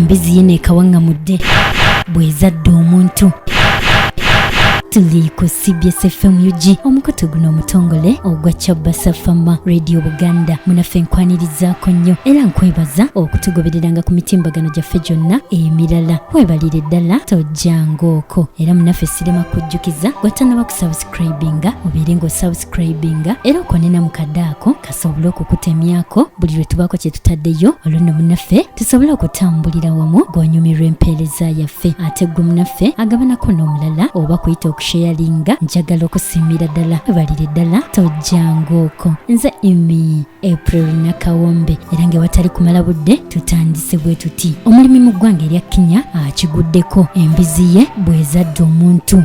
Embizzi yene kawangamudde bw'ezadde omuntu. Tuli ku CBS FM UG omukutu guno omutongole ogwa Chabasa Fama Radio Buganda munaffe nkwanirizaako nnyo era nkwebaza okutugobereranga ku mitimbagano gyaffe gyonna emirala. Webalire ddala tojjangooko era munaffe sirema kujjukiza gwatanaba kusubscribinga obeere ng'osubscribinga era okonena mu kaddaako kasobole okukutemyako buli lwe tubaako kye tutaddeyo olwo nno munaffe tusobole okutambulira wamu ng'onyumirwa empeereza yaffe ate gwe munaffe agabanako n'omulala oba kuyita sharinga njagala okusiimira ddala webalire ddala tojjangooko. Nze Imi April Nakawombe era ng'ewatali kumala budde tutandise bwe tuti. Omulimi mu ggwanga erya Kenya akiguddeko embizzi ye bw'ezadde omuntu.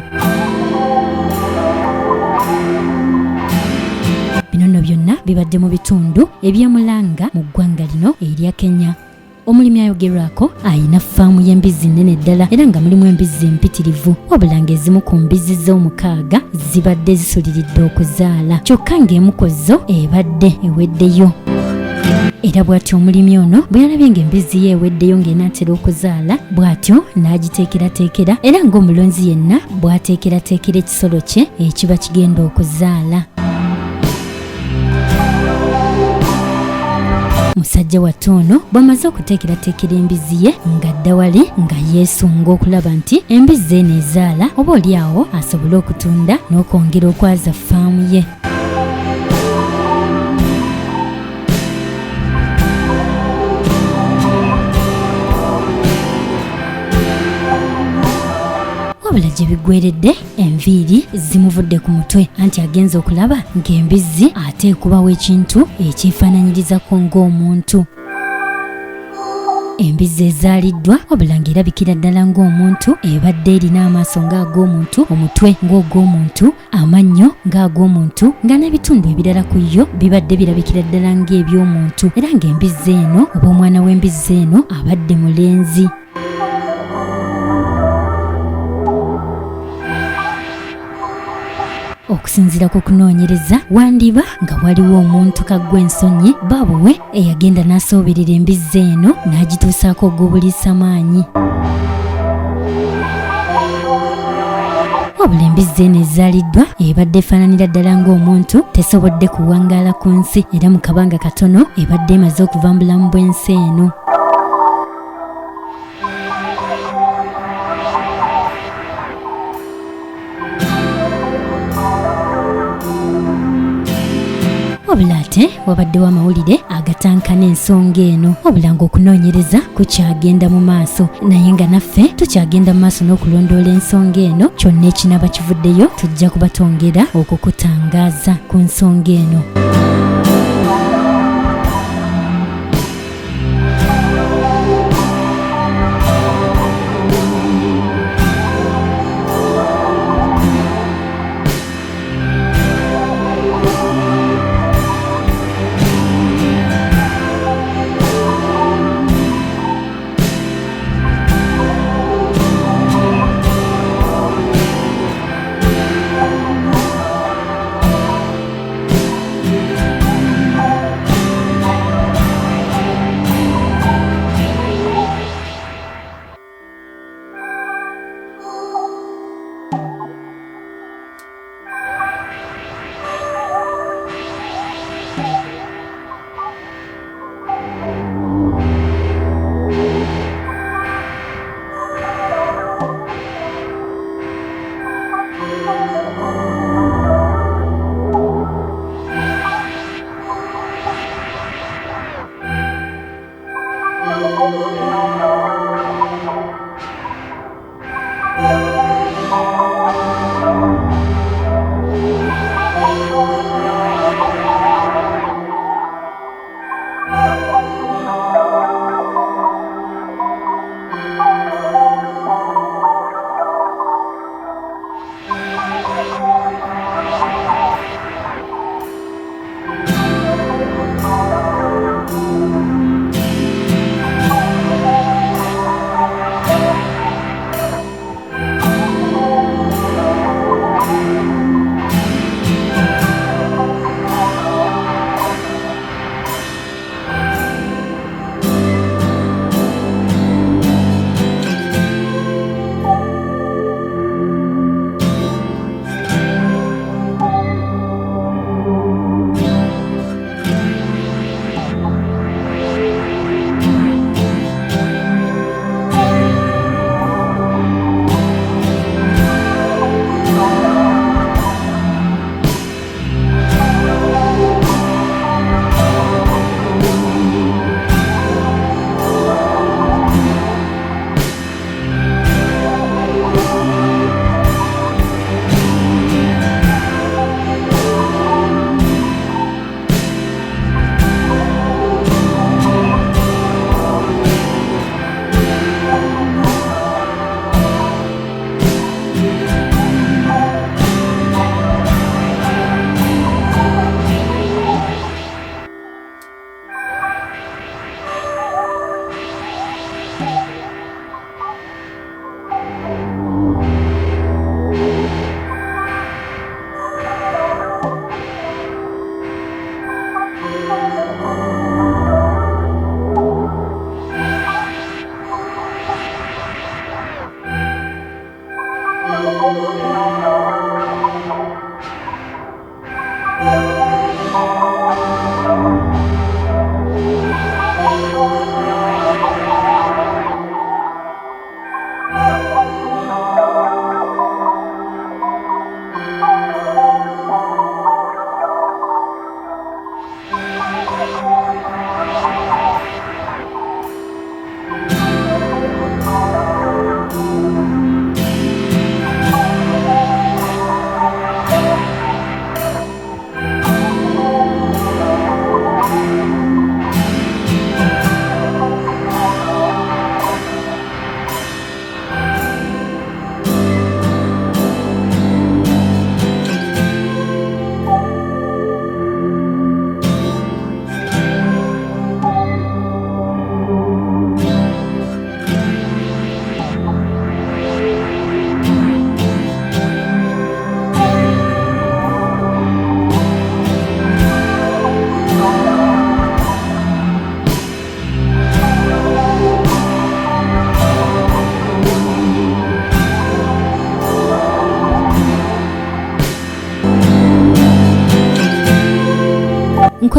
Bino nno byonna bibadde mu bitundu eby'emulanga mu ggwanga lino erya Kenya. Omulimi ayogerwako ayina faamu y'embizzi nnene ddala era nga mulimu embizzi empitirivu wabula ng'ezimu ku mbizzi z'omukaaga zibadde zisuliridde okuzaala kyokka ng'emu ku zo ebadde eweddeyo. Era bw'atyo omulimi ono bwe yalabye ng'embizzi ye eweddeyo ng'enaatera okuzaala bw'atyo n'agiteekerateekera era ng'omulonzi yenna bw'ateekerateekera ekisolo kye ekiba kigenda okuzaala. Musajja wattu ono bw'amaze okuteekerateekera embizzi ye nga dda wali nga yeesunga okulaba nti embizzi eno ezaala oba oli awo asobole okutunda n'okwongera okwaza faamu ye. Wabula gye biggweredde enviiri zimuvudde ku mutwe anti agenza okulaba ng'embizzi ate ekubawo ekintu ekyefaananyirizako ng'omuntu. Embizzi ezaaliddwa wabula ng'erabikira ddala ng'omuntu ebadde erina amaaso ng'ag'omuntu, omutwe ng'ogw'omuntu, amannyo ng'ag'omuntu nga n'ebitundu ebirala ku yo bibadde birabikira ddala ng'eby'omuntu era ng'embizzi eno oba omwana w'embizzi eno abadde mulenzi. Okusinziira ku kunoonyereza wandiba nga waliwo omuntu kaggw'ensonyi baabuwe eyagenda n'asooberera embizzi eno n'agituusaako ogw'obuliisamaanyi. Wabula embizzi eno ezaaliddwa ebadde efaananira ddala ng'omuntu tesobodde kuwangaala ku nsi era mu kabanga katono ebadde emaze okuva mu bulamu bw'ensi eno. Wabula ate wabaddewo amawulire agatankana ensonga eno wabula ng'okunoonyereza kukyagenda mu maaso naye nga naffe tukyagenda mu maaso n'okulondoola ensonga eno kyonna ekinaba kivuddeyo tujja kubatongera okukutangaaza ku nsonga eno.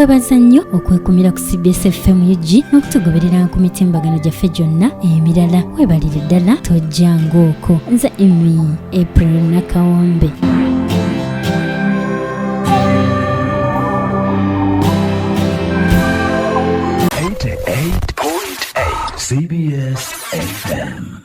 nkwebaza nnyo okwekumira ku CBS FM UG n'okutugoberera ku mitimbagano gyaffe gyonna emirala. Weebalire ddala tojjanga okwo. Nze Emi April Nakawombe. CBS FM.